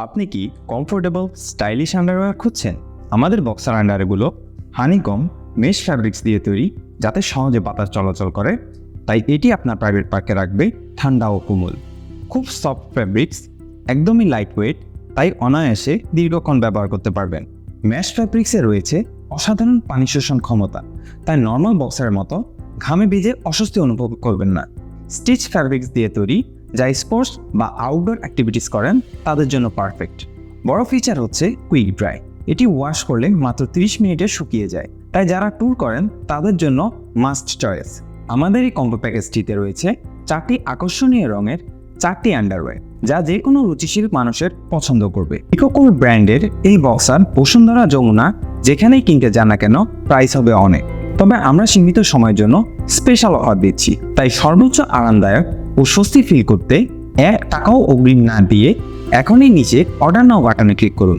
আপনি কি comfortable stylish underwear খুঁজছেন? আমাদের বক্সার আন্ডারগুলো হানিকম মেশ ফ্যাব্রিক্স দিয়ে তৈরি, যাতে সহজে বাতাস চলাচল করে। তাই এটি আপনার প্রাইভেট পার্কে রাখবে ঠান্ডা ও কোমল। খুব সফট ফ্যাব্রিক্স, একদমই লাইট ওয়েট, তাই অনায়াসে দীর্ঘক্ষণ ব্যবহার করতে পারবেন। মেশ ফ্যাব্রিক্সে রয়েছে অসাধারণ পানি শোষণ ক্ষমতা, তাই নর্মাল বক্সারের মতো ঘামে ভিজে অস্বস্তি অনুভব করবেন না। স্টিচ ফ্যাব্রিক্স দিয়ে তৈরি, যা স্পোর্টস বা আউটডোর অ্যাক্টিভিটিস করেন তাদের জন্য পারফেক্ট। বড় ফিচার হচ্ছে কুইক ড্রাই, এটি ওয়াশ করলে মাত্র 30 মিনিটে শুকিয়ে যায়, তাই যারা ট্যুর করেন তাদের জন্য মাস্ট চয়েস। আমাদের এই কম্বো প্যাকেজটিতে রয়েছে 4টি আকর্ষণীয় রঙের 4টি আন্ডারওয়্যার, যা যে কোনো রুচিশীল মানুষের পছন্দ করবে। ইকোকোর ব্র্যান্ডের এই বক্সার বসুন্ধরা যমুনা যেখানেই কিনতে যান না কেন প্রাইস হবে অনেক। তবে আমরা সীমিত সময়ের জন্য স্পেশাল অফার দিচ্ছি, তাই সর্বোচ্চ আরামদায়ক ও স্বস্তি ফিল করতে 1 টাকাও অগ্রিম না দিয়ে এখনই নিচে অর্ডার নাও বাটনে ক্লিক করুন।